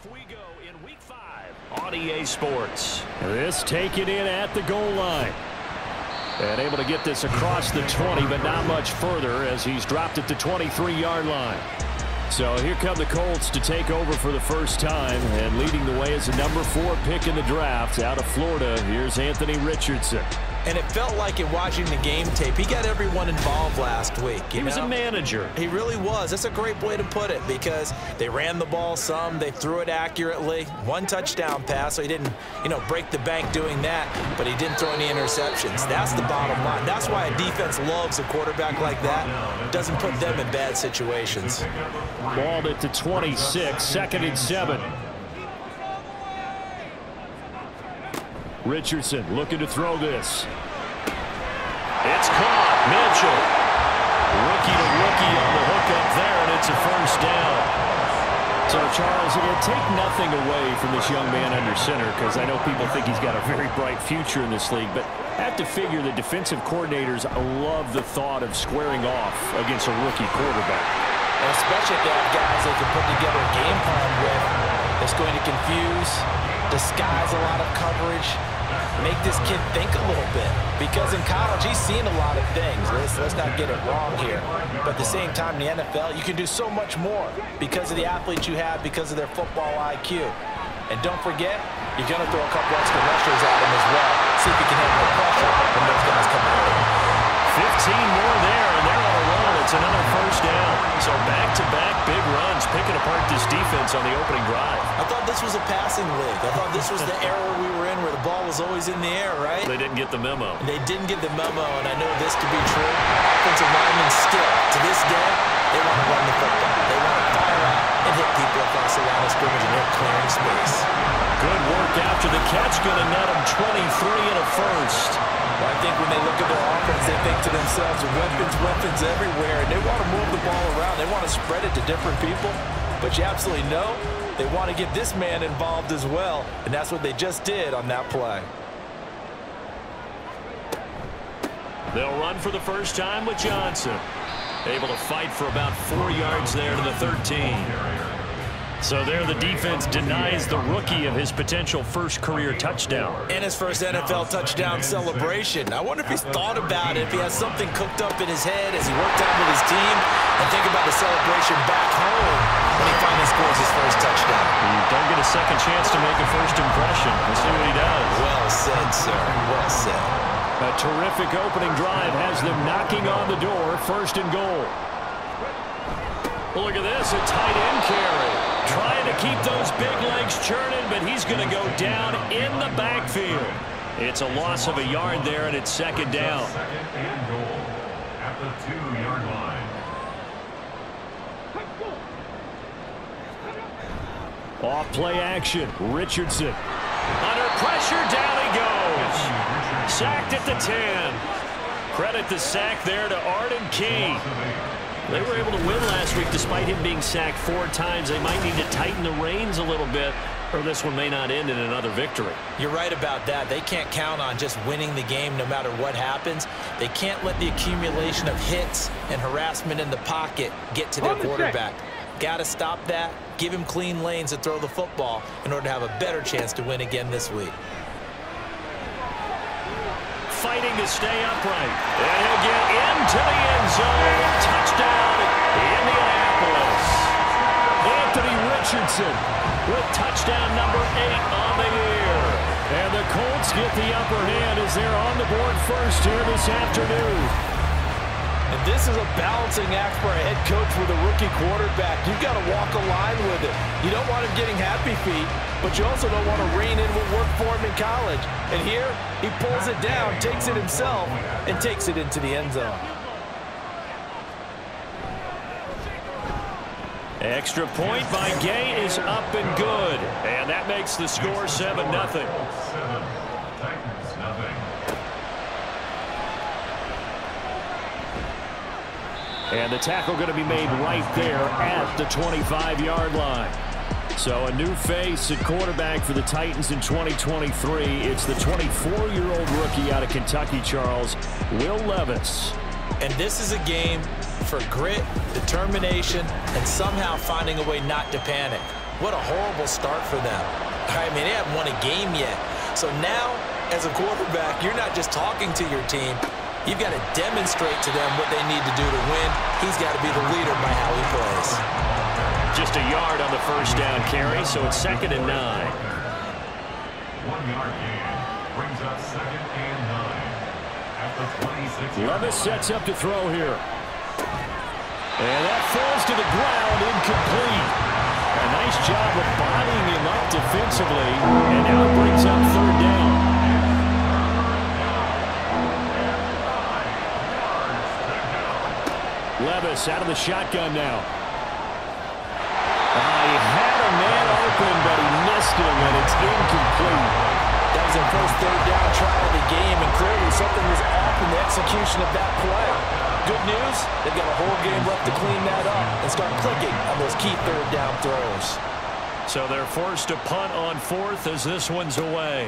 Off we go in Week 5 on EA Sports. This taken in at the goal line. And able to get this across the 20, but not much further as he's dropped it to 23-yard line. So here come the Colts to take over for the first time, and leading the way is a number 4 pick in the draft out of Florida. Here's Anthony Richardson. And it felt like in watching the game tape, he got everyone involved last week. He was a manager. He really was. That's a great way to put it because they ran the ball some. They threw it accurately. 1 touchdown pass, so he didn't, break the bank doing that, but he didn't throw any interceptions. That's the bottom line. That's why a defense loves a quarterback like that. Doesn't put them in bad situations. Balled it to 26, 2nd and 7. Richardson looking to throw this. It's caught. Mitchell. Rookie to rookie on the hook up there, and it's a first down. So, Charles, it take nothing away from this young man under center because I know people think he's got a very bright future in this league, but I have to figure the defensive coordinators love the thought of squaring off against a rookie quarterback. And especially if they have guys they can put together a game plan with that's going to confuse, disguise a lot of coverage, make this kid think a little bit. Because in college, he's seen a lot of things. Let's not get it wrong here. But at the same time, in the NFL, you can do so much more because of the athletes you have, because of their football IQ. And don't forget, you're going to throw a couple extra rushers at him as well. See if you can handle the pressure when those guys come out. 15 more there, and they're on a roll. It's another first down. So back-to-back big runs, picking apart this defense on the opening drive. I thought this was a passing league. I thought this was the era we were in where the ball was always in the air, right? They didn't get the memo. They didn't get the memo, and I know this to be true. Offensive linemen still, to this day, they want to run the football. They want to fire out and hit people across the line of scrimmage, and they're clearing space. Good work after the catch. Going to net them 23 and a first. Well, I think when they look at their offense, they think to themselves, weapons everywhere, and they want to move the ball around. They want to spread it to different people, but you absolutely know they want to get this man involved as well, and that's what they just did on that play. They'll run for the first time with Johnson. Able to fight for about 4 yards there to the 13. So there the defense denies the rookie of his potential first career touchdown. And his first NFL touchdown celebration. I wonder if he's thought about it, if he has something cooked up in his head as he worked out with his team, and think about the celebration back home when he finally scores his first touchdown. You don't get a second chance to make a first impression. We'll see what he does. Well said, sir. Well said. A terrific opening drive has them knocking on the door, 1st and goal. Well, look at this, a tight end carry. Trying to keep those big legs churning, but he's going to go down in the backfield. It's a loss of a yard there, and it's 2nd down. 2nd and goal at the 2-yard line. Off play action, Richardson. Under pressure, down he goes. Sacked at the 10. Credit the sack there to Arden Key. They were able to win last week despite him being sacked 4 times. They might need to tighten the reins a little bit, or this one may not end in another victory. You're right about that. They can't count on just winning the game no matter what happens. They can't let the accumulation of hits and harassment in the pocket get to their quarterback. Got to stop that. Give him clean lanes to throw the football in order to have a better chance to win again this week. Fighting to stay upright. And he'll get into the end zone. Touchdown, Indianapolis. Anthony Richardson with touchdown number 8 on the year. And the Colts get the upper hand as they're on the board first here this afternoon. And this is a balancing act for a head coach with a rookie quarterback. You've got to walk a line with it. You don't want him getting happy feet, but you also don't want to rein in what worked for him in college. And here, he pulls it down, takes it himself, and takes it into the end zone. Extra point by Gay is up and good. And that makes the score 7-0. And the tackle going to be made right there at the 25-yard line. So a new face at quarterback for the Titans in 2023. It's the 24-year-old rookie out of Kentucky, Charles, Will Levis. And this is a game for grit, determination, and somehow finding a way not to panic. What a horrible start for them. I mean, they haven't won a game yet. So now, as a quarterback, you're not just talking to your team. You've got to demonstrate to them what they need to do to win. He's got to be the leader by how he plays. Just a yard on the first down carry, so it's 2nd and 9. 1 yard gain brings up 2nd and 9 at the 26. Levis sets up to throw here. And that falls to the ground, incomplete. A nice job of bodying him up defensively, and now it brings up 3rd down. Levis out of the shotgun now. He had a man open, but he missed him, and it's incomplete. That was their first 3rd down try of the game, and clearly something was off in the execution of that play. Good news, they've got a whole game left to clean that up and start clicking on those key 3rd down throws. So they're forced to punt on 4th as this one's away.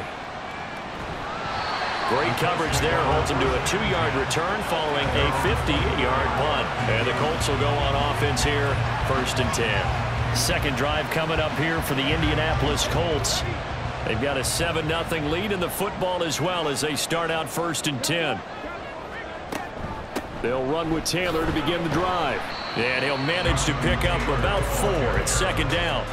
Great coverage there, holds him to a 2-yard return following a 50-yard punt. And the Colts will go on offense here, 1st and 10. Second drive coming up here for the Indianapolis Colts. They've got a 7-0 lead in the football as well as they start out 1st and 10. They'll run with Taylor to begin the drive. And he'll manage to pick up about 4 at 2nd down.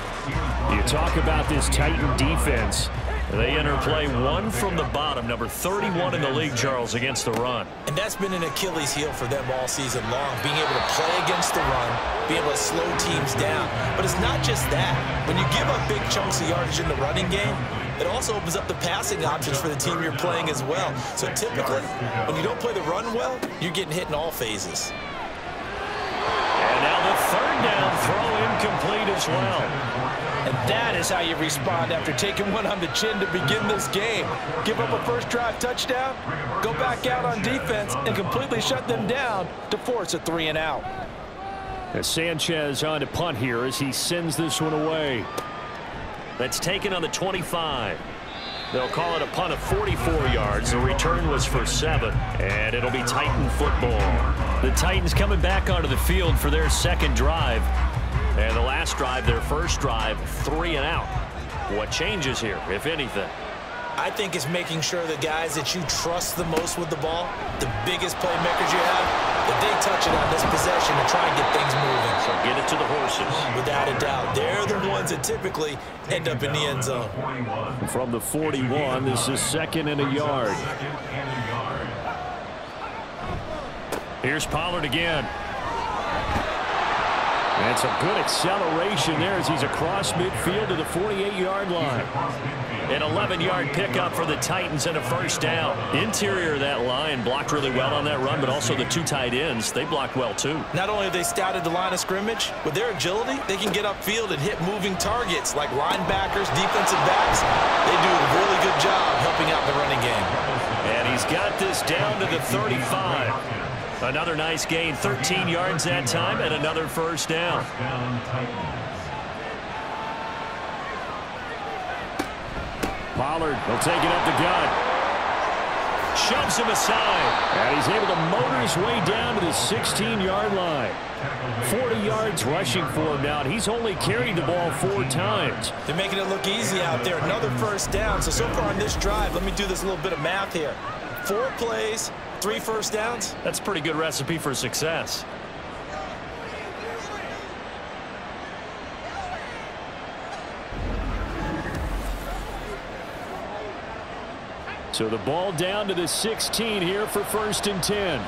You talk about this Titan defense. They enter play 1 from the bottom, number 31 in the league, Charles, against the run. And that's been an Achilles heel for them all season long, being able to play against the run, being able to slow teams down. But it's not just that. When you give up big chunks of yardage in the running game, it also opens up the passing options for the team you're playing as well. So typically, when you don't play the run well, you're getting hit in all phases. And now the 3rd down throw incomplete as well. And that is how you respond after taking one on the chin to begin this game. Give up a first drive touchdown, go back out on defense, and completely shut them down to force a 3 and out. As Sanchez on to punt here as he sends this one away. That's taken on the 25. They'll call it a punt of 44 yards. The return was for 7, and it'll be Titan football. The Titans coming back onto the field for their 2nd drive. And the last drive, their first drive, 3 and out. What changes here, if anything? I think it's making sure the guys that you trust the most with the ball, the biggest playmakers you have, that they touch it on this possession to try and get things moving. So get it to the horses. Without a doubt. They're the ones that typically end up in the end zone. From the 41, this is 2nd and a yard. Here's Pollard again. And it's a good acceleration there as he's across midfield to the 48-yard line. An 11-yard pickup for the Titans and a first down. Interior of that line blocked really well on that run, but also the 2 tight ends, they blocked well too. Not only have they scouted the line of scrimmage, with their agility, they can get upfield and hit moving targets like linebackers, defensive backs. They do a really good job helping out the running game. And he's got this down to the 35. Another nice gain, 13 yards that time, and another first down. Pollard will take it up the gut. Shoves him aside. And he's able to motor his way down to the 16-yard line. 40 yards rushing for him now, and he's only carried the ball 4 times. They're making it look easy out there. Another first down. So far on this drive, let me do this little bit of math here. 4 plays, 3 first downs. That's a pretty good recipe for success. So the ball down to the 16 here for 1st and 10.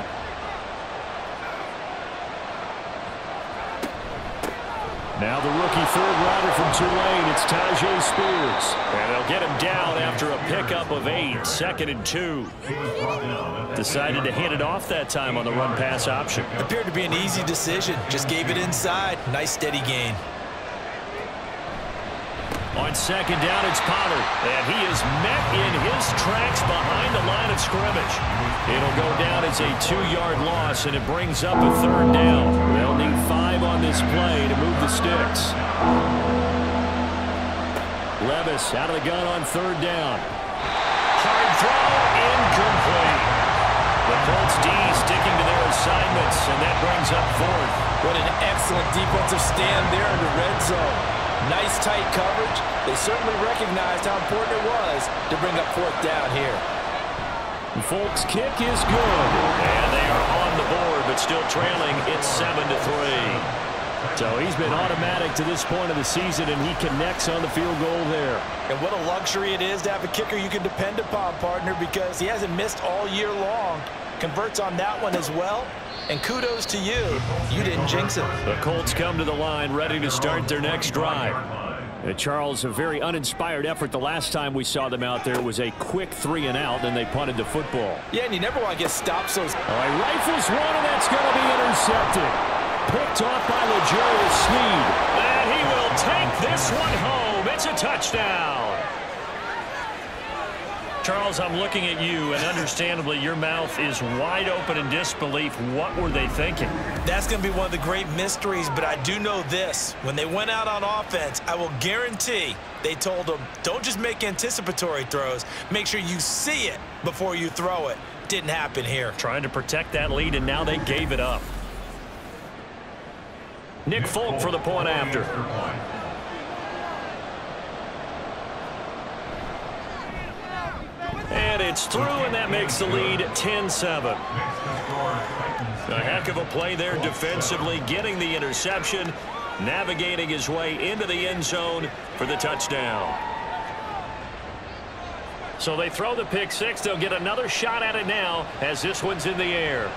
Now the rookie 3rd rounder from Tulane, it's Tajay Spears. And they'll get him down after a pickup of 8, 2nd and 2. Decided to hand it off that time on the run-pass option. Appeared to be an easy decision. Just gave it inside. Nice steady gain. On 2nd down, it's Pollard. And he is met in his tracks behind the line of scrimmage. It'll go down as a 2-yard loss, and it brings up a 3rd down. They'll need 5 on this play to move the sticks. Levis out of the gun on 3rd down. Hard throw, incomplete. The Colts D sticking to their assignments, and that brings up 4th. What an excellent defensive stand there in the red zone. Nice tight coverage. They certainly recognized how important it was to bring up fourth down here. Folks, kick is good. And they are on the board, but still trailing. It's 7-3. So he's been automatic to this point of the season, and he connects on the field goal there. And what a luxury it is to have a kicker you can depend upon, partner, because he hasn't missed all year long. Converts on that one as well. And kudos to you. You didn't jinx it. The Colts come to the line ready to start their next drive. Charles, a very uninspired effort. The last time we saw them out there was a quick 3-and-out, and they punted the football. Yeah, and you never want to get stopped. So all right, rifles one, and that's going to be intercepted. Picked off by LeJarius Sneed. And he will take this one home. It's a touchdown. Charles, I'm looking at you, and understandably, your mouth is wide open in disbelief. What were they thinking? That's going to be one of the great mysteries, but I do know this. When they went out on offense, I will guarantee they told them, don't just make anticipatory throws. Make sure you see it before you throw it. Didn't happen here. Trying to protect that lead, and now they gave it up. Nick Folk for the point after. And it's through, and that makes the lead 10-7. A heck of a play there defensively, getting the interception, navigating his way into the end zone for the touchdown. So they throw the pick six. They'll get another shot at it now as this one's in the air.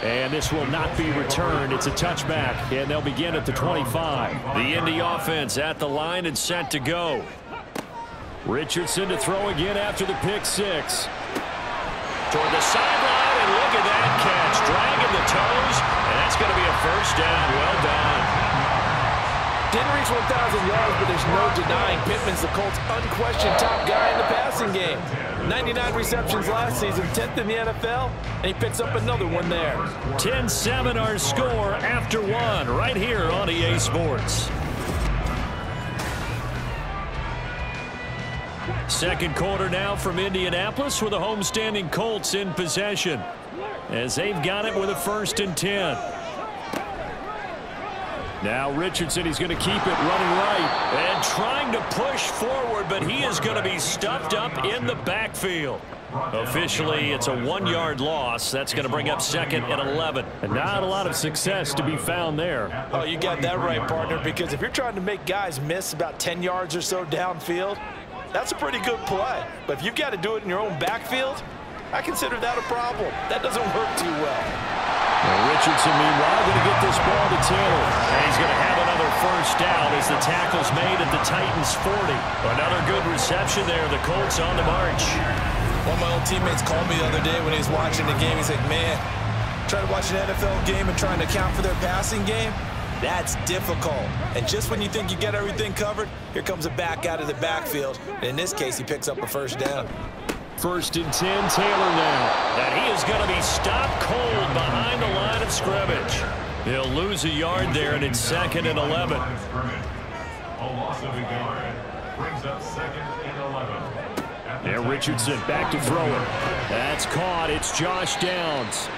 And this will not be returned. It's a touchback, and they'll begin at the 25. The Indy offense at the line and set to go. Richardson to throw again after the pick six. Toward the sideline, and look at that catch. Dragging the toes, and that's going to be a first down. Well done. Didn't reach 1,000 yards, but there's no denying Pittman's the Colts' unquestioned top guy in the passing game. 99 receptions last season, 10th in the NFL, and he picks up another one there. 10-7 our score after one right here on EA Sports. Second quarter now from Indianapolis with the homestanding Colts in possession as they've got it with a 1st and 10. Now Richardson, he's going to keep it running right. And trying to push forward, but he is going to be stuffed up in the backfield. Officially, it's a 1-yard loss. That's going to bring up 2nd and 11. And not a lot of success to be found there. Oh, you got that right, partner, because if you're trying to make guys miss about 10 yards or so downfield, that's a pretty good play. But if you've got to do it in your own backfield, I consider that a problem. That doesn't work too well. Richardson, meanwhile, going to get this ball to Taylor. And he's going to have another first down as the tackle's made at the Titans' 40. Another good reception there. The Colts on the march. One of my old teammates called me the other day when he was watching the game. He's like, man, trying to watch an NFL game and trying to account for their passing game, that's difficult. And just when you think you get everything covered, here comes a back out of the backfield. And in this case, he picks up a first down. 1st and 10, Taylor now. And he is going to be stopped cold behind the line of scrimmage. He'll lose a yard there, and it's 2nd and 11. A loss of a yard brings up 2nd and 11. And Richardson back to throw it. That's caught. It's Josh Downs.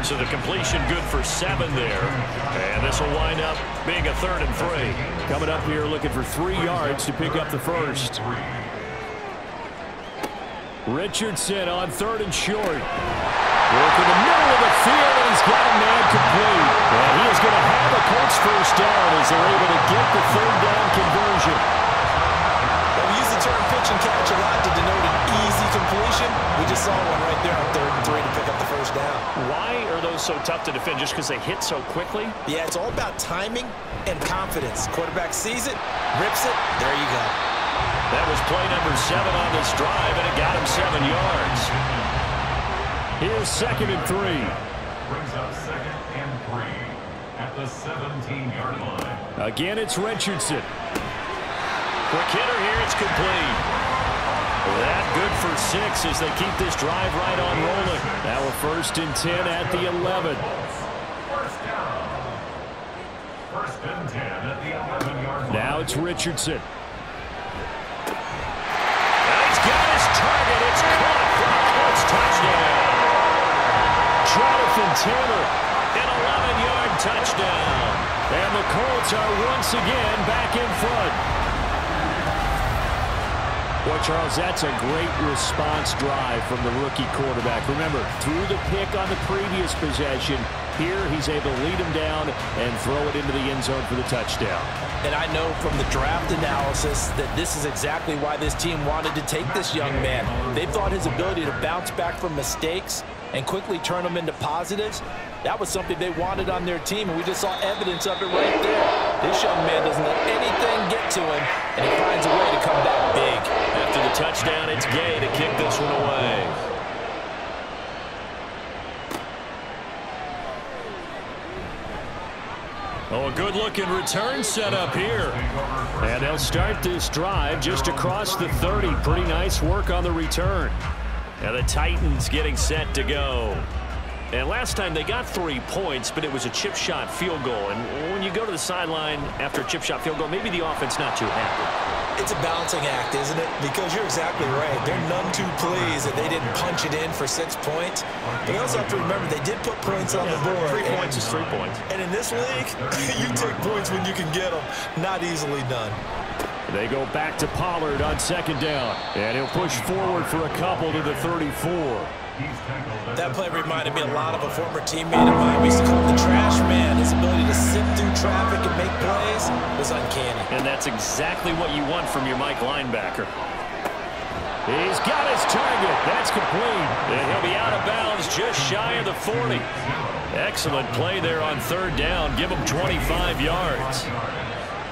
So the completion good for 7 there. And this will wind up being a 3rd and 3. Coming up here looking for 3 yards to pick up the first. Richardson on 3rd and short. Work in the middle of the field, and he's got a man complete. And he is going to have a Colts first down as they're able to get the 3rd down conversion. Well, we use the term pitch and catch a lot to denote an easy completion. We just saw one right there on 3rd and 3 to pick up the first down. Why are those so tough to defend? Just because they hit so quickly? Yeah, it's all about timing and confidence. Quarterback sees it, rips it, there you go. That was play number 7 on this drive, and it got him 7 yards. Here's 2nd and 3. Brings up 2nd and 3 at the 17-yard line. Again, it's Richardson. Quick hitter here, it's complete. That good for 6 as they keep this drive right on rolling. Now a 1st and 10 at the 11. First down. 1st and 10 at the 11-yard line. Now it's Richardson. Target, it's caught for a Colts touchdown. Jonathan Taylor, an 11-yard touchdown. And the Colts are once again back in front. Boy, Charles, that's a great response drive from the rookie quarterback. Remember, threw the pick on the previous possession. Here, he's able to lead him down and throw it into the end zone for the touchdown. And I know from the draft analysis that this is exactly why this team wanted to take this young man. They thought his ability to bounce back from mistakes and quickly turn them into positives, that was something they wanted on their team, and we just saw evidence of it right there. This young man doesn't let anything get to him, and he finds a way to come back big. After the touchdown, it's Gay to kick this one away. Oh, a good-looking return set up here. And they'll start this drive just across the 30. Pretty nice work on the return. And the Titans getting set to go. And last time they got 3 points, but it was a chip shot field goal. And when you go to the sideline after a chip shot field goal, maybe the offense not too happy. It's a balancing act, isn't it? Because you're exactly right. They're none too pleased that they didn't punch it in for 6 points. But you also have to remember they did put points on the board. 3 points is 3 points. And in this league, you take points when you can get them. Not easily done. They go back to Pollard on second down. And he'll push forward for a couple to the 34. That play reminded me a lot of a former teammate of mine. We used to call him the trash man. His ability to sift through traffic and make plays was uncanny. And that's exactly what you want from your Mike linebacker. He's got his target. That's complete. And he'll be out of bounds just shy of the 40. Excellent play there on third down. Give him 25 yards.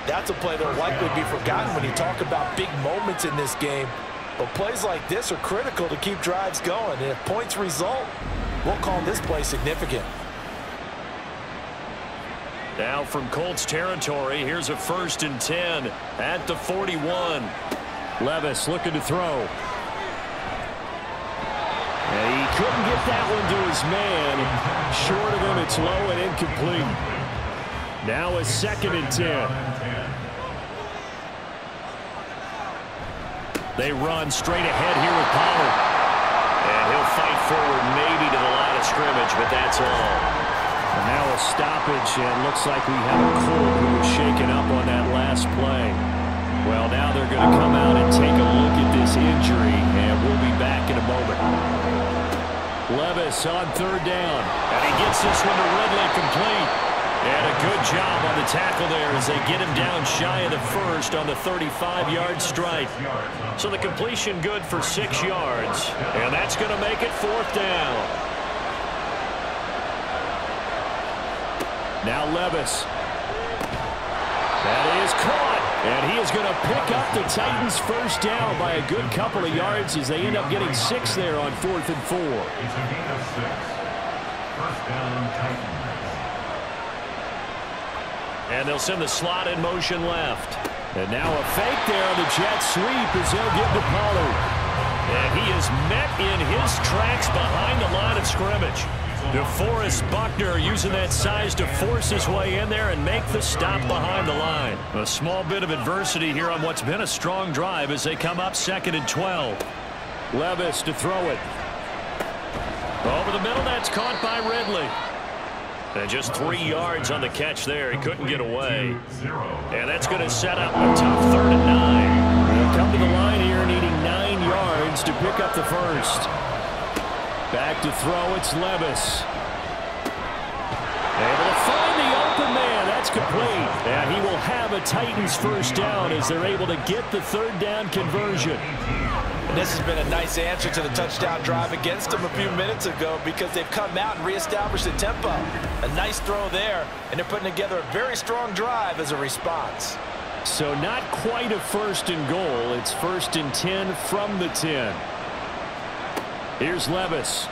That's a play that will likely be forgotten when you talk about big moments in this game. But plays like this are critical to keep drives going. And if points result, we'll call this play significant. Now from Colts territory, here's a 1st and 10 at the 41. Levis looking to throw. And he couldn't get that one to his man. Short of him, it's low and incomplete. Now a 2nd and 10. They run straight ahead here with Pollard. And he'll fight forward maybe to the line of scrimmage, but that's all. And now a stoppage, and looks like we have a Colt who was shaken up on that last play. Well, now they're going to come out and take a look at this injury, and we'll be back in a moment. Levis on third down. And he gets this one to Ridley complete. And a good job on the tackle there as they get him down shy of the 1st on the 35-yard strike. So the completion good for 6 yards. And that's going to make it 4th down. Now Levis. That is caught. And he is going to pick up the Titans' 1st down by a good couple of yards as they end up getting 6 there on 4th and 4. It's a gain of 6. 1st down, Titans. And they'll send the slot in motion left. And now a fake there on the jet sweep as they'll get to Pollard. And he is met in his tracks behind the line of scrimmage. DeForest Buckner using that size to force his way in there and make the stop behind the line. A small bit of adversity here on what's been a strong drive as they come up 2nd and 12. Levis to throw it. Over the middle, that's caught by Ridley. And just 3 yards on the catch there. He couldn't get away. And that's going to set up a tough 3rd and 9. They'll come to the line here needing 9 yards to pick up the 1st. Back to throw, it's Levis. Able to find the open man. That's complete. And he will have a Titans 1st down as they're able to get the 3rd down conversion. And this has been a nice answer to the touchdown drive against them a few minutes ago because they've come out and reestablished the tempo. A nice throw there, and they're putting together a very strong drive as a response. So not quite a 1st and goal. It's 1st and 10 from the 10. Here's Levis.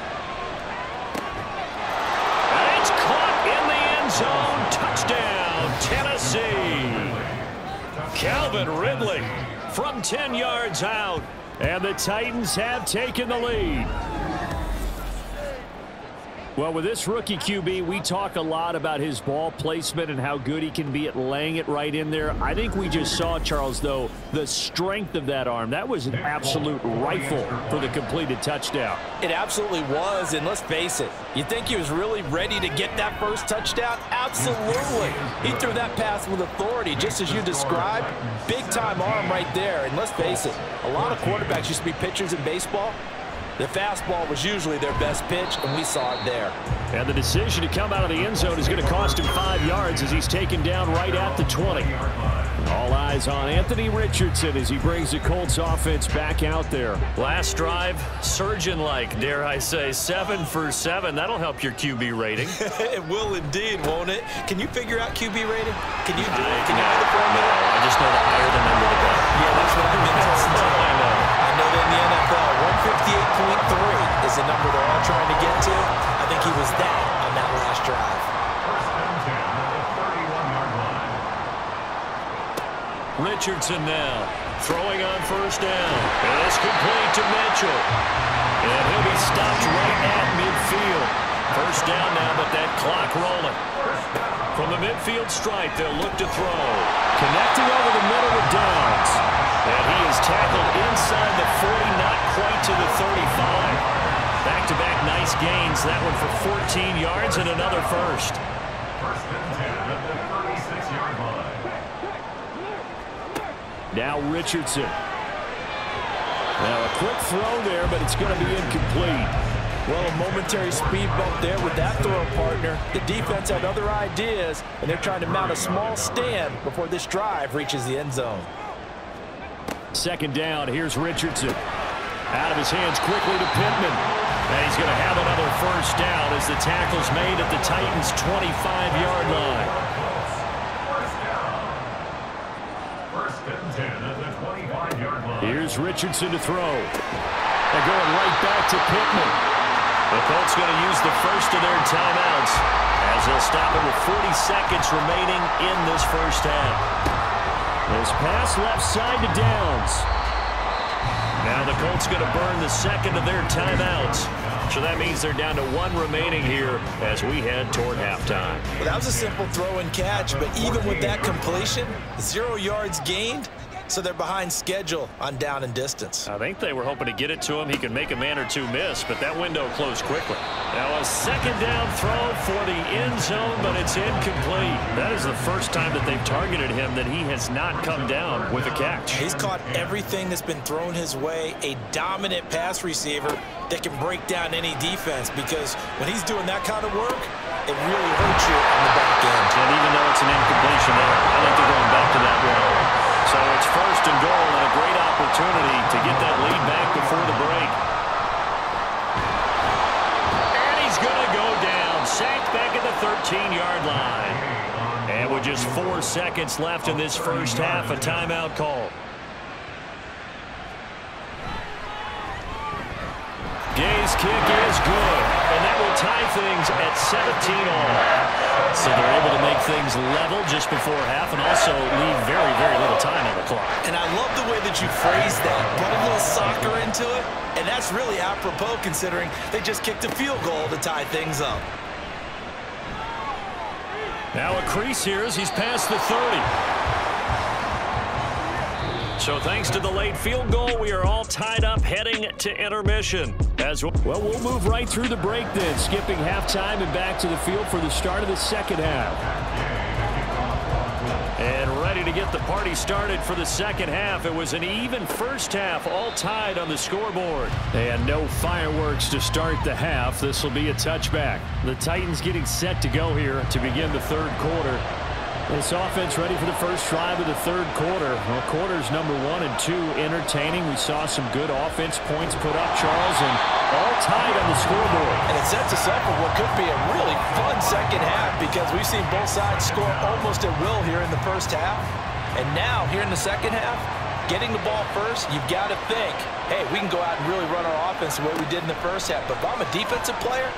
And it's caught in the end zone. Touchdown, Tennessee. Calvin Ridley from 10 yards out. And the Titans have taken the lead. Well, with this rookie QB, we talk a lot about his ball placement and how good he can be at laying it right in there. I think we just saw, Charles, though, the strength of that arm. That was an absolute rifle for the completed touchdown. It absolutely was, and let's face it, you think he was really ready to get that first touchdown? Absolutely. He threw that pass with authority, just as you described. Big-time arm right there, and let's face it, a lot of quarterbacks used to be pitchers in baseball. The fastball was usually their best pitch, and we saw it there. And the decision to come out of the end zone is going to cost him 5 yards as he's taken down right at the 20. All eyes on Anthony Richardson as he brings the Colts offense back out there. Last drive, surgeon-like, dare I say, 7 for 7. That'll help your QB rating. It will indeed, won't it? Can you figure out QB rating? Can you do it? Can you no, do the formula? No, I just know the higher the number, the better. Yeah, that's what I've been told. I know. I know that in the NFL, 158.3 is the number they're all trying to get to. I think he was that on that last drive. Richardson now throwing on first down. And it's complete to Mitchell. And he'll be stopped right at midfield. First down now, but that clock rolling. From the midfield stripe, they'll look to throw. Connecting over the middle with Downs. And he is tackled inside the 40, not quite to the 35. Back-to-back nice gains. That one for 14 yards and another first. First and 10 at the 36-yard line. Now Richardson. Now a quick throw there, but it's going to be incomplete. Well, a momentary speed bump there with that throw partner. The defense had other ideas, and they're trying to mount a small stand before this drive reaches the end zone. Second down, here's Richardson. Out of his hands quickly to Pittman. And he's going to have another first down as the tackle's made at the Titans' 25-yard line. First and 10 at the 25-yard line. Here's Richardson to throw. They're going right back to Pittman. The Colts going to use the first of their timeouts as they'll stop it with 40 seconds remaining in this first half. This pass left side to Downs. Now the Colts going to burn the second of their timeouts. So that means they're down to 1 remaining here as we head toward halftime. Well, that was a simple throw and catch, but even with that completion, 0 yards gained. So they're behind schedule on down and distance. I think they were hoping to get it to him. He could make a man or two miss, but that window closed quickly. Now a second down throw for the end zone, but it's incomplete. That is the first time that they've targeted him that he has not come down with a catch. He's caught everything that's been thrown his way. A dominant pass receiver that can break down any defense, because when he's doing that kind of work, it really hurts you on the back end. And even though it's an incompletion there, I think they're going back to that one. So it's first and goal and a great opportunity to get that lead back before the break. And he's going to go down. Sacked back at the 13-yard line. And with just 4 seconds left in this first half, a timeout call. Gay's kick is good, and that will tie things at 17 all. So they're able to make things level just before half and also leave very, very little time on the clock. And I love the way that you phrased that. Put a little soccer into it, and that's really apropos considering they just kicked a field goal to tie things up. Now a crease here as he's past the 30. So thanks to the late field goal, we are all tied up heading to intermission. Well, we'll move right through the break then, skipping halftime and back to the field for the start of the second half. And ready to get the party started for the second half. It was an even first half, all tied on the scoreboard. And no fireworks to start the half. This will be a touchback. The Titans getting set to go here to begin the third quarter. This offense ready for the first drive of the third quarter. Well, quarters number 1 and 2 entertaining. We saw some good offense points put up, Charles, and all tied on the scoreboard. And it sets us up for what could be a really fun second half, because we've seen both sides score almost at will here in the first half. And now, here in the second half, getting the ball first, you've got to think, hey, we can go out and really run our offense the way we did in the first half. But if I'm a defensive player,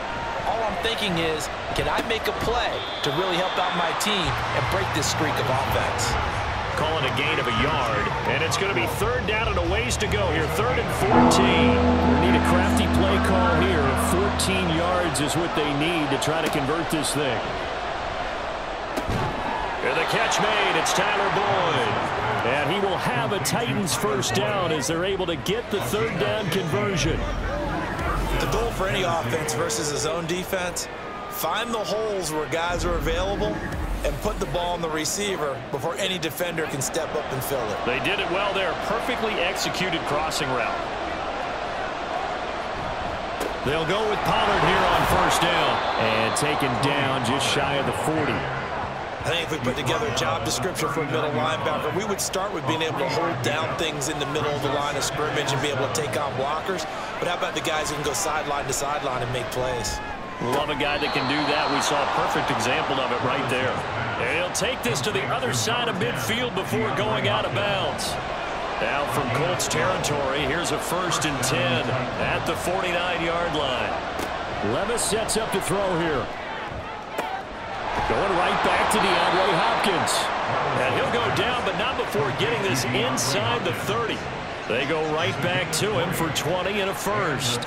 all I'm thinking is, can I make a play to really help out my team and break this streak of offense? Calling a a gain of a yard. And it's going to be third down and a ways to go here. 3rd and 14. They need a crafty play call here. 14 yards is what they need to try to convert this thing. And the catch made. It's Tyler Boyd. And he will have a Titans first down as they're able to get the 3rd down conversion. The goal for any offense versus a zone defense, find the holes where guys are available and put the ball on the receiver before any defender can step up and fill it. They did it well there. Perfectly executed crossing route. They'll go with Pollard here on first down. And taken down just shy of the 40. I think if we put together a job description for a middle linebacker, we would start with being able to hold down things in the middle of the line of scrimmage and be able to take on blockers. But how about the guys who can go sideline to sideline and make plays? Love a guy that can do that. We saw a perfect example of it right there. And he'll take this to the other side of midfield before going out of bounds. Now from Colts territory, here's a 1st and 10 at the 49-yard line. Levis sets up to throw here. Going right back to DeAndre Hopkins. And he'll go down, but not before getting this inside the 30. They go right back to him for 20 and a first.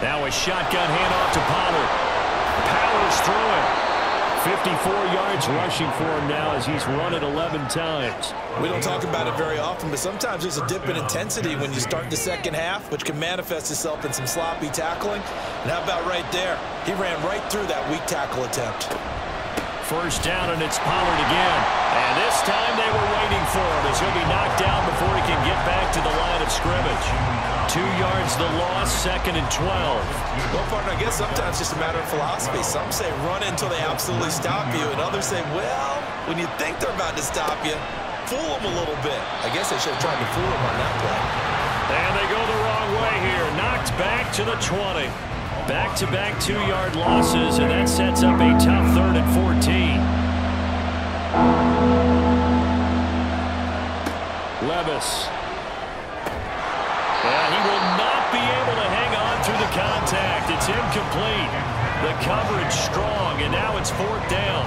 Now a shotgun handoff to Pollard. Powers through it. 54 yards rushing for him now as he's run it 11 times. We don't talk about it very often, but sometimes there's a dip in intensity when you start the second half, which can manifest itself in some sloppy tackling. And how about right there? He ran right through that weak tackle attempt. First down, and it's Pollard again. And this time they were waiting for him as he'll be knocked down before he can get back to the line of scrimmage. 2 yards the loss, 2nd and 12. Well, partner, I guess sometimes it's just a matter of philosophy. Some say run until they absolutely stop you, and others say, well, when you think they're about to stop you, fool them a little bit. I guess they should have tried to fool them on that play. And they go the wrong way here. Knocked back to the 20. Back-to-back 2-yard losses, and that sets up a tough 3rd and 14. Levis. And he will not be able to hang on through the contact. It's incomplete. The coverage strong, and now it's 4th down.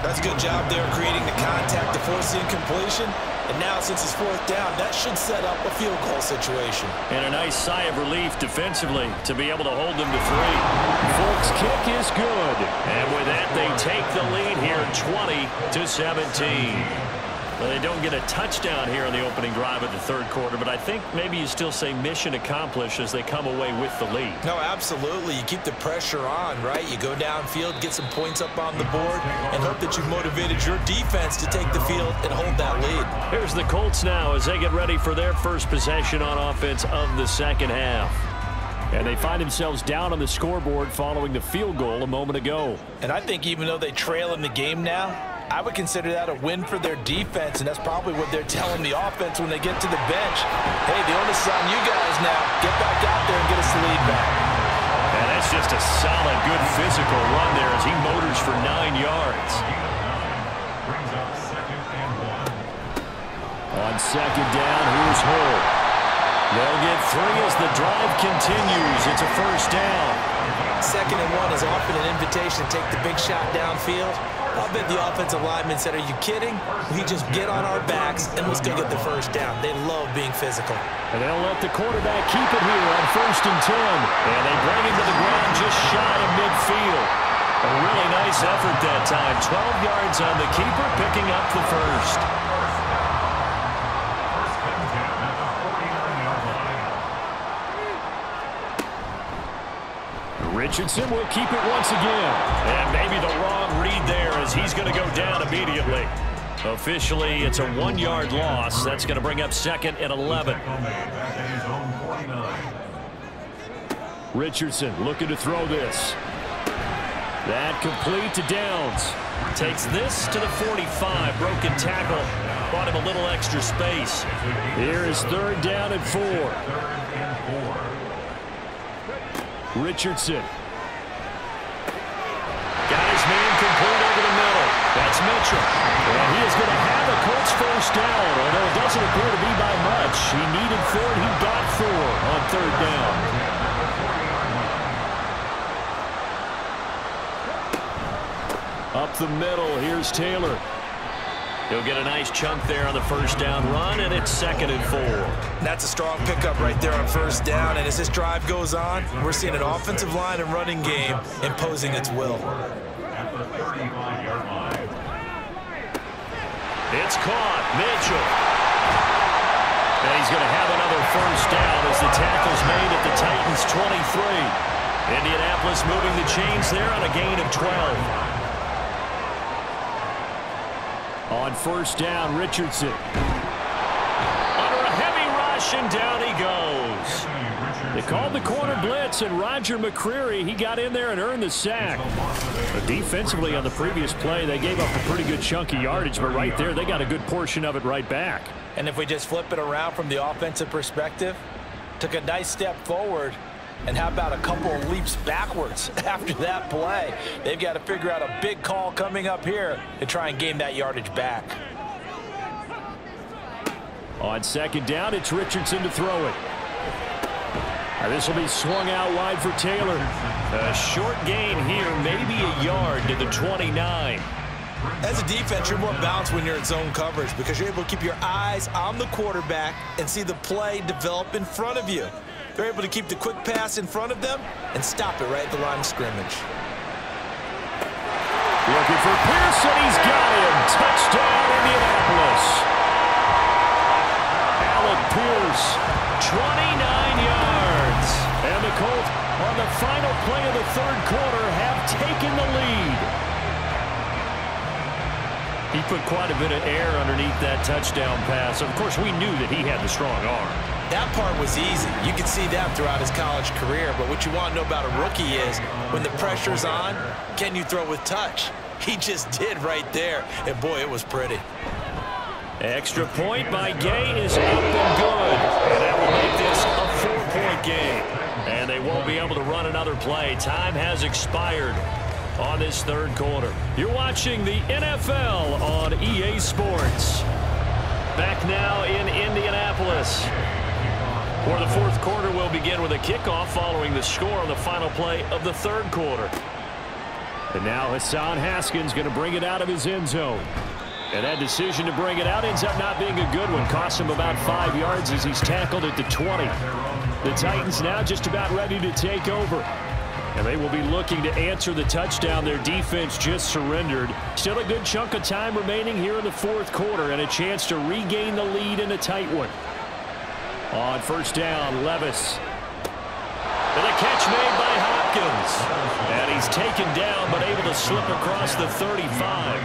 That's a good job there creating the contact to force the incompletion. And now, since it's 4th down, that should set up a field goal situation. And a nice sigh of relief defensively to be able to hold them to 3. Folks' kick is good. And with that, they take the lead here 20-17. Well, they don't get a touchdown here in the opening drive of the 3rd quarter, but I think maybe you still say mission accomplished as they come away with the lead. No, absolutely. You keep the pressure on, right? You go downfield, get some points up on the board, and hope that you've motivated your defense to take the field and hold that lead. Here's the Colts now as they get ready for their first possession on offense of the second half. And they find themselves down on the scoreboard following the field goal a moment ago. And I think even though they trail in the game now, I would consider that a win for their defense, and that's probably what they're telling the offense when they get to the bench. Hey, the onus is on you guys now. Get back out there and get us the lead back. And that's just a solid, good physical run there as he motors for 9 yards. On 2nd down, here's Hull. They'll get 3 as the drive continues. It's a first down. 2nd and 1 is often an invitation to take the big shot downfield. I'll bet the offensive lineman said, are you kidding? We just get on our backs and let's go get the first down. They love being physical. And they'll let the quarterback keep it here on 1st and 10. And they bring him to the ground just shy of midfield. A really nice effort that time. 12 yards on the keeper, picking up the first. Richardson will keep it once again. And maybe the wrong read there as he's going to go down immediately. Officially, it's a 1-yard loss. That's going to bring up 2nd and 11. Richardson looking to throw this. That complete to Downs. Takes this to the 45. Broken tackle. Bought him a little extra space. Here is 3rd down and 4. Richardson. Got his man complete over the middle. That's Mitchell. And he is going to have a Colts first down, although it doesn't appear to be by much. He needed 4, he got 4 on 3rd down. Up the middle, here's Taylor. He'll get a nice chunk there on the first down run, and it's 2nd and 4. That's a strong pickup right there on first down, and as this drive goes on, we're seeing an offensive line and running game imposing its will. At the 35-yard line. It's caught. Mitchell. And he's going to have another first down as the tackle's made at the Titans' 23. Indianapolis moving the chains there on a gain of 12. On first down, Richardson. Under a heavy rush, and down he goes. They called the corner blitz, and Roger McCreary, he got in there and earned the sack. But defensively on the previous play, they gave up a pretty good chunk of yardage, but right there, they got a good portion of it right back. And if we just flip it around from the offensive perspective, took a nice step forward, and how about a couple of leaps backwards after that play? They've got to figure out a big call coming up here to try and gain that yardage back. On second down, it's Richardson to throw it. This will be swung out wide for Taylor. A short gain here, maybe a yard to the 29. As a defense, you're more balanced when you're in zone coverage because you're able to keep your eyes on the quarterback and see the play develop in front of you. They're able to keep the quick pass in front of them and stop it right at the line of scrimmage. Looking for Pearson. He's got him. Touchdown, Indianapolis. Alec Pierce, 29 yards. And the Colts, on the final play of the third quarter, have taken the lead. He put quite a bit of air underneath that touchdown pass. Of course, we knew that he had the strong arm. That part was easy. You can see that throughout his college career. But what you want to know about a rookie is when the pressure's on, can you throw with touch? He just did right there. And, boy, it was pretty. Extra point by Gay is up and good. And that will make this a 4-point game. And they won't be able to run another play. Time has expired on this third quarter. You're watching the NFL on EA Sports. Back now in Indianapolis. For the fourth quarter, we'll begin with a kickoff following the score on the final play of the third quarter. And now Hassan Haskins going to bring it out of his end zone. And that decision to bring it out ends up not being a good one. Cost him about 5 yards as he's tackled at the 20. The Titans now just about ready to take over. And they will be looking to answer the touchdown their defense just surrendered. Still a good chunk of time remaining here in the fourth quarter and a chance to regain the lead in a tight one. On first down, Levis. And a catch made by Hopkins. And he's taken down but able to slip across the 35.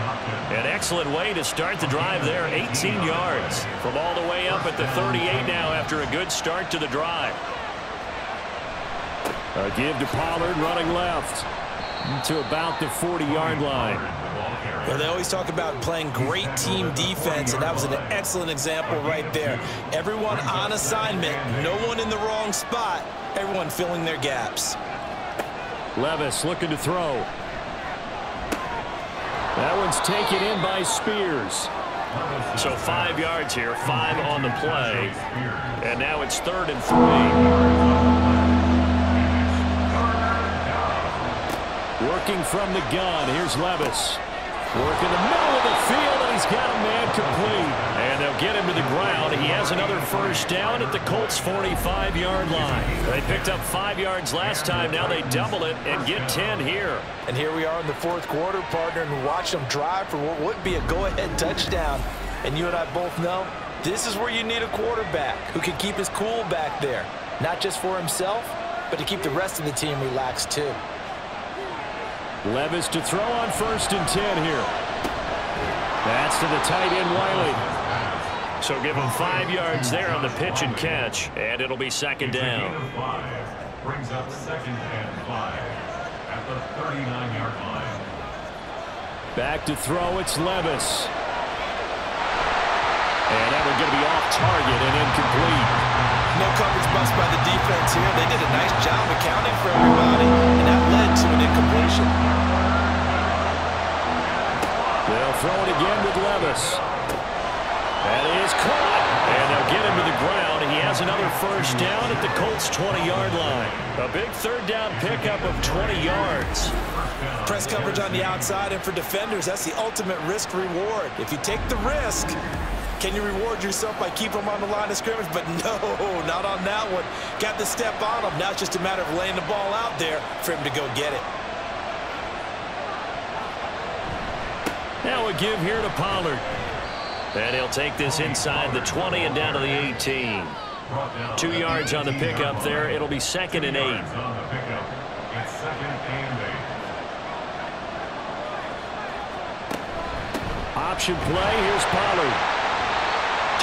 An excellent way to start the drive there. 18 yards from all the way up at the 38 now after a good start to the drive. A give to Pollard running left to about the 40-yard line. Well, they always talk about playing great team defense, and that was an excellent example right there. Everyone on assignment, no one in the wrong spot, everyone filling their gaps. Levis looking to throw. That one's taken in by Spears. So 5 yards here, 5 on the play. And now it's 3rd and 3. Working from the gun, here's Levis. Working the middle of the field, and he's got a man complete. And they'll get him to the ground. He has another first down at the Colts' 45-yard line. They picked up 5 yards last time. Now they double it and get 10 here. And here we are in the fourth quarter, partner, and watch them drive for what would be a go-ahead touchdown. And you and I both know this is where you need a quarterback who can keep his cool back there. Not just for himself, but to keep the rest of the team relaxed too. Levis to throw on 1st and 10 here. That's to the tight end, Wiley. So give him 5 yards there on the pitch and catch, and it'll be 2nd down. Brings up 2nd and 5 at the 39-yard line. Back to throw, it's Levis. And that one's going to be off target and incomplete. No coverage bust by the defense here. They did a nice job accounting for everybody, and that led to an incompletion. They'll throw it again with Levis. That is caught. And they'll get him to the ground. He has another first down at the Colts' 20-yard line. A big third down pickup of 20 yards. Press coverage on the outside, and for defenders, that's the ultimate risk-reward. If you take the risk, can you reward yourself by keeping them on the line of scrimmage? But no, not on that one. Got the step on him. Now it's just a matter of laying the ball out there for him to go get it. Now a give here to Pollard. And he'll take this inside the 20 and down to the 18. 2 yards on the pickup there. It'll be 2nd and 8. It's 2nd and 8. Option play. Here's Pollard.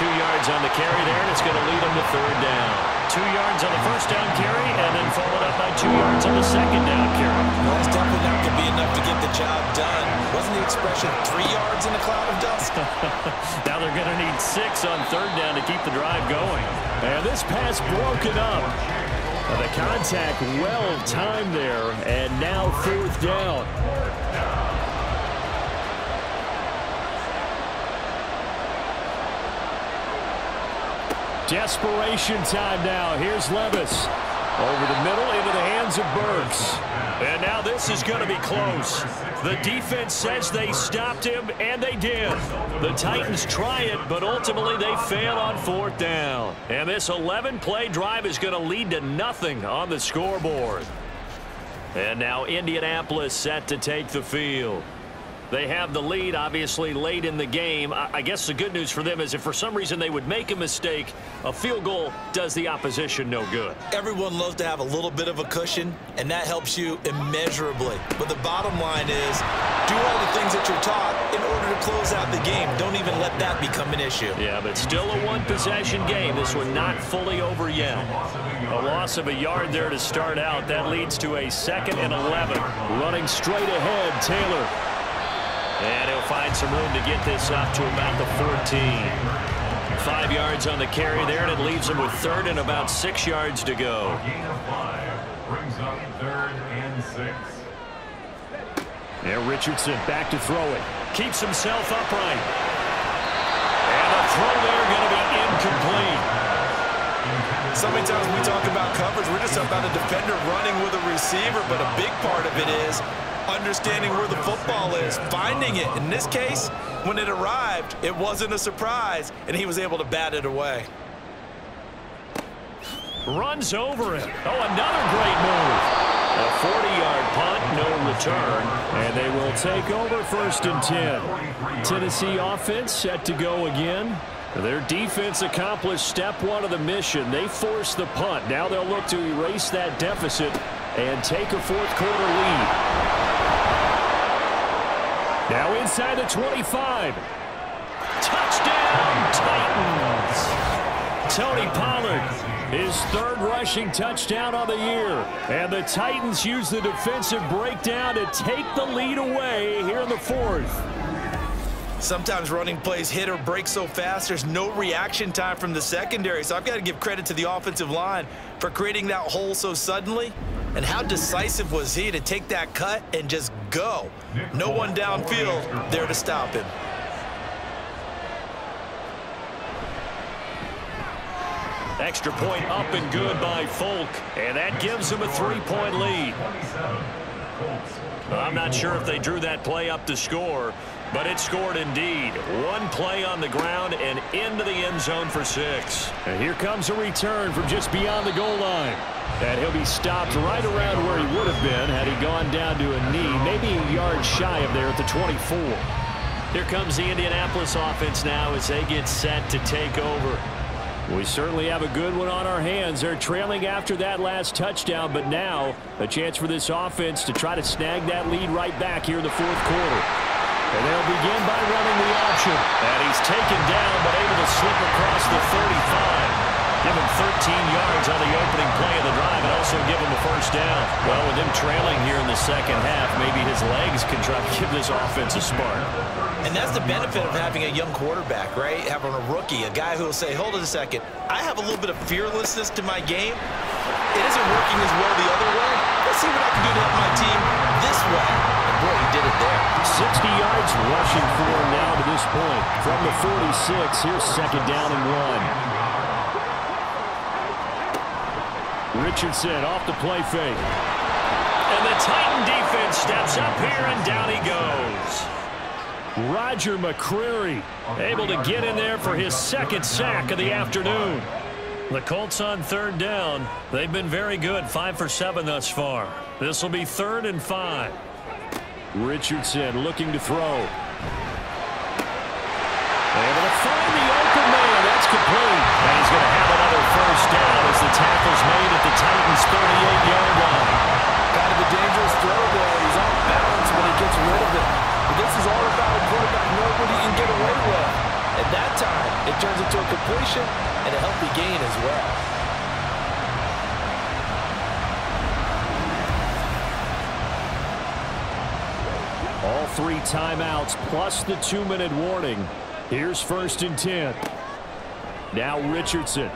2 yards on the carry there, and it's going to lead him to 3rd down. 2 yards on the first down carry, and then followed up by 2 yards on the 2nd down carry. Well, that's definitely not going to be enough to get the job done. Wasn't the expression 3 yards in a cloud of dust? Now they're going to need 6 on 3rd down to keep the drive going. And this pass broken up. The contact well timed there, and now 4th down. Desperation time now. Here's Levis. Over the middle into the hands of Burks. And now this is going to be close. The defense says they stopped him, and they did. The Titans try it, but ultimately they fail on 4th down. And this 11-play drive is going to lead to nothing on the scoreboard. And now Indianapolis set to take the field. They have the lead, obviously, late in the game. I guess the good news for them is if for some reason they would make a mistake, a field goal does the opposition no good. Everyone loves to have a little bit of a cushion, and that helps you immeasurably. But the bottom line is, do all the things that you're taught in order to close out the game. Don't even let that become an issue. Yeah, but still a one-possession game. This one not fully over yet. A loss of a yard there to start out. That leads to a 2nd and 11. Running straight ahead, Taylor. And he'll find some room to get this up to about the 14. 5 yards on the carry there, and it leaves him with 3rd and about 6 yards to go. A gain of 5 brings up 3rd and 6. And Richardson back to throw it. Keeps himself upright. And the throw there going to be incomplete. So many times when we talk about coverage, we're just talking about a defender running with a receiver, but a big part of it is understanding where the football is, finding it. In this case, when it arrived, it wasn't a surprise, and he was able to bat it away. Runs over it. Oh, another great move. A 40-yard punt, no return, and they will take over 1st and 10. Tennessee offense set to go again. Their defense accomplished step 1 of the mission. They forced the punt. Now they'll look to erase that deficit and take a 4th quarter lead. Now inside the 25. Touchdown, Titans. Tony Pollard, his 3rd rushing touchdown on the year. And the Titans use the defensive breakdown to take the lead away here in the 4th. Sometimes running plays hit or break so fast, there's no reaction time from the secondary. So I've got to give credit to the offensive line for creating that hole so suddenly. And how decisive was he to take that cut and just go? No one downfield there to stop him. Extra point up and good by Folk. And that gives him a 3-point lead. I'm not sure if they drew that play up to score, but it scored indeed. 1 play on the ground and into the end zone for 6. And here comes a return from just beyond the goal line. And he'll be stopped right around where he would have been had he gone down to a knee, maybe a yard shy of there at the 24. Here comes the Indianapolis offense now as they get set to take over. We certainly have a good one on our hands. They're trailing after that last touchdown, but now a chance for this offense to try to snag that lead right back here in the 4th quarter. And they'll begin by running the option. And he's taken down, but able to slip across the 35. Give him 13 yards on the opening play of the drive and also give him a 1st down. Well, with him trailing here in the 2nd half, maybe his legs can try to give this offense a spark. And that's the benefit of having a young quarterback, right? Having a rookie, a guy who will say, hold it a second, I have a little bit of fearlessness to my game. It isn't working as well the other way. Let's see what I can do to help my team this way. And boy, he did it there. 60 yards rushing for him now to this point. From the 46, here's second down and 1. Richardson off the play fake. And the Titan defense steps up here, and down he goes. Roger McCreary able to get in there for his second sack of the afternoon. The Colts on third down. They've been very good, 5 for 7 thus far. This will be 3rd and 5. Richardson looking to throw. Able to find the open man. That's complete. And he's going to have another first down as the tackle's made at the Titans' 38-yard line. Kind of a dangerous throw there. He's off balance when he gets rid of it. But this is all about a quarterback knowing what he can get away with. At that time, it turns into a completion and a healthy gain as well. All 3 timeouts plus the 2-minute warning. Here's 1st and 10. Now Richardson.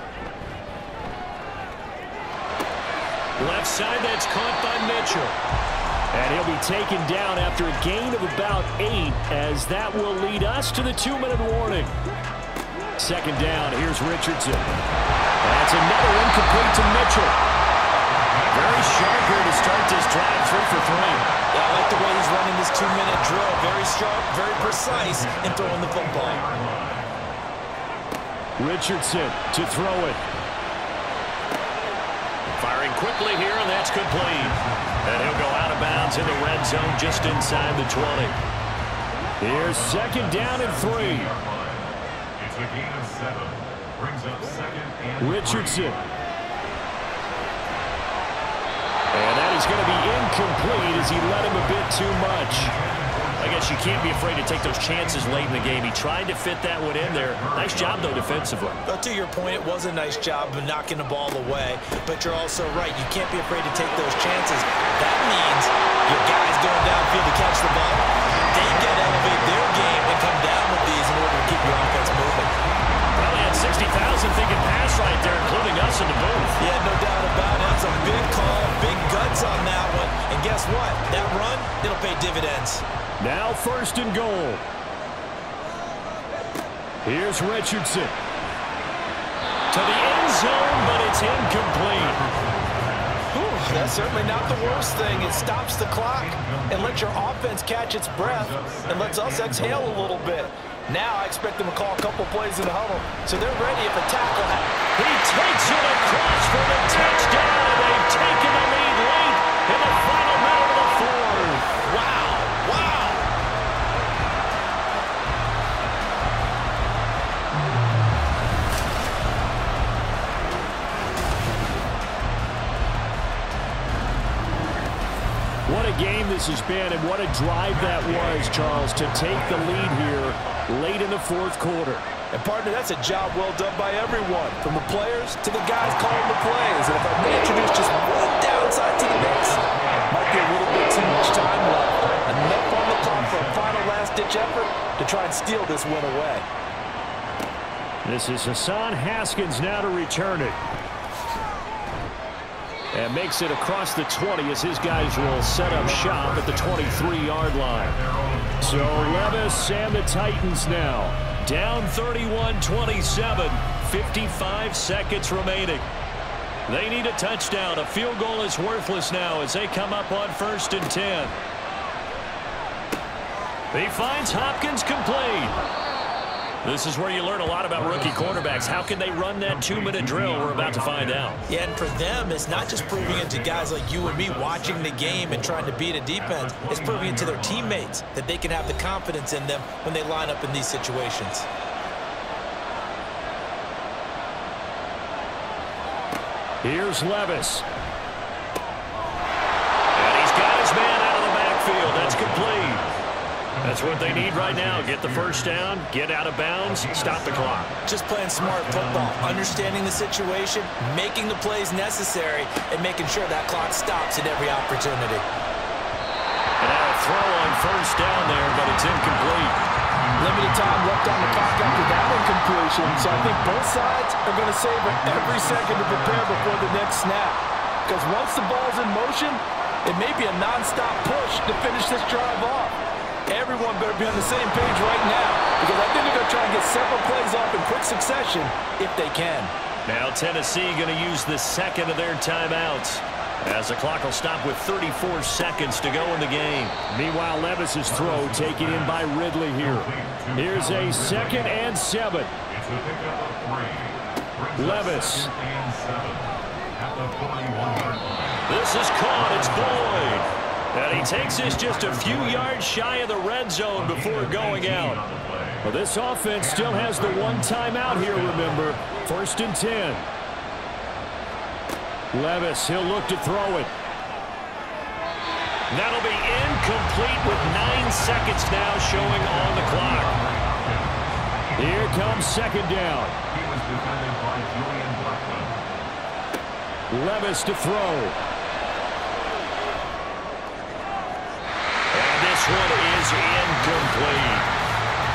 Left side, that's caught by Mitchell. And he'll be taken down after a gain of about 8, as that will lead us to the 2-minute warning. Second down, here's Richardson. That's another incomplete to Mitchell. Very sharp here to start this drive, 3 for 3. Yeah, I like the way he's running this 2-minute drill. Very sharp, very precise in throwing the football. Richardson to throw it. Firing quickly here, and that's complete. And he'll go out of bounds in the red zone just inside the 20. Here's second down and 3. It's a gain of 7. Brings up second and Richardson. And that is going to be incomplete as he led him a bit too much. I guess you can't be afraid to take those chances late in the game. He tried to fit that one in there. Nice job, though, defensively. Well, to your point, it was a nice job of knocking the ball away. But you're also right. You can't be afraid to take those chances. That means your guys going downfield to catch the ball, they get elevate their game and come down with these in order to keep your offense moving. Probably had 60,000 thinking pass right there, including us in the booth. Yeah, no doubt about it. That's a big call, big guts on that one. And guess what? That run, it'll pay dividends. Now 1st and goal. Here's Richardson. To the end zone, but it's incomplete. Whew, that's certainly not the worst thing. It stops the clock and lets your offense catch its breath and lets us exhale a little bit. Now I expect them to call a couple plays in the huddle, so they're ready if a tackle happens. He takes it across for the touchdown, and they've taken the lead late in the final minute of the 4th. Wow, wow. What a game this has been, and what a drive that was, Charles, to take the lead here late in the 4th quarter. And, partner, that's a job well done by everyone, from the players to the guys calling the plays. And if I may introduce just one downside to the mix, might be a little bit too much time left. Enough on the clock for a final last-ditch effort to try and steal this win away. This is Hassan Haskins now to return it. And makes it across the 20 as his guys will set up shop at the 23-yard line. So Levis and the Titans now Down 31-27, 55 seconds remaining. They need a touchdown. A field goal is worthless now as they come up on 1st and 10. He finds Hopkins complete. This is where you learn a lot about rookie quarterbacks. How can they run that 2-minute drill? We're about to find out. Yeah, and for them, it's not just proving it to guys like you and me watching the game and trying to beat a defense. It's proving it to their teammates that they can have the confidence in them when they line up in these situations. Here's Levis. And he's got his man out of the backfield. That's complete. That's what they need right now. Get the first down, get out of bounds, stop the clock. Just playing smart football, understanding the situation, making the plays necessary, and making sure that clock stops at every opportunity. And now a throw on first down there, but it's incomplete. Limited time left on the clock after that incompletion, so I think both sides are going to savor every second to prepare before the next snap. Because once the ball's in motion, it may be a non-stop push to finish this drive off. Everyone better be on the same page right now, because I think they're going to try and get several plays off in quick succession if they can. Now Tennessee going to use the second of their timeouts, as the clock will stop with 34 seconds to go in the game. Meanwhile, Levis's throw taken in by Ridley here. Here's a 2nd and 7. It's a pickup of 3. Levis. At the 41-yard line. This is caught. It's Boyd. And he takes this just a few yards shy of the red zone before going out. Well, this offense still has the one timeout here, remember. 1st and 10. Levis, he'll look to throw it. That'll be incomplete with 9 seconds now showing on the clock. Here comes 2nd down. He was defended by Julian Blackman. Levis to throw. And this one is incomplete.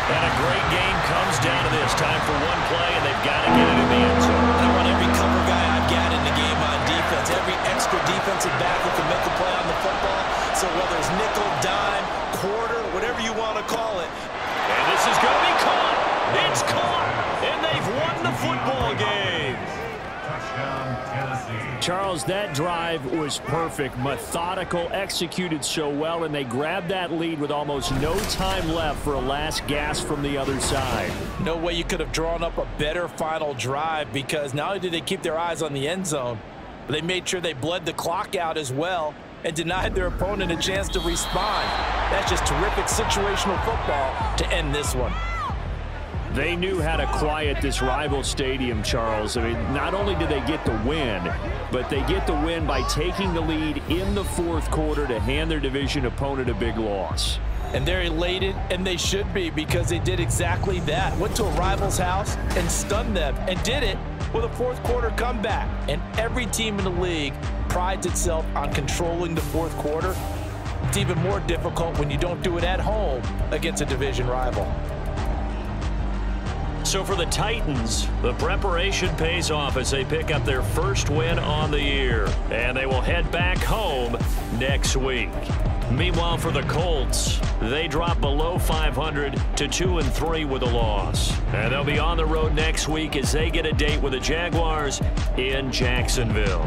And a great game comes down to this. Time for one play, and they've got to get it in the end zone. I want every cover guy I've got in the game on defense. Every extra defensive back who can make a play on the football. So whether it's nickel, dime, quarter, whatever you want to call it. And this is going to be caught. It's caught. And they've won the football game. Touchdown, Tennessee. Charles, that drive was perfect, methodical, executed so well, and they grabbed that lead with almost no time left for a last gasp from the other side. No way you could have drawn up a better final drive, because not only did they keep their eyes on the end zone, but they made sure they bled the clock out as well and denied their opponent a chance to respond. That's just terrific situational football to end this one. They knew how to quiet this rival stadium, Charles. I mean, not only did they get the win, but they get the win by taking the lead in the 4th quarter to hand their division opponent a big loss. And they're elated, and they should be, because they did exactly that. Went to a rival's house and stunned them, and did it with a 4th quarter comeback. And every team in the league prides itself on controlling the 4th quarter. It's even more difficult when you don't do it at home against a division rival. So for the Titans, the preparation pays off as they pick up their first win on the year. And they will head back home next week. Meanwhile, for the Colts, they drop below 500 to 2-3 with a loss. And they'll be on the road next week as they get a date with the Jaguars in Jacksonville.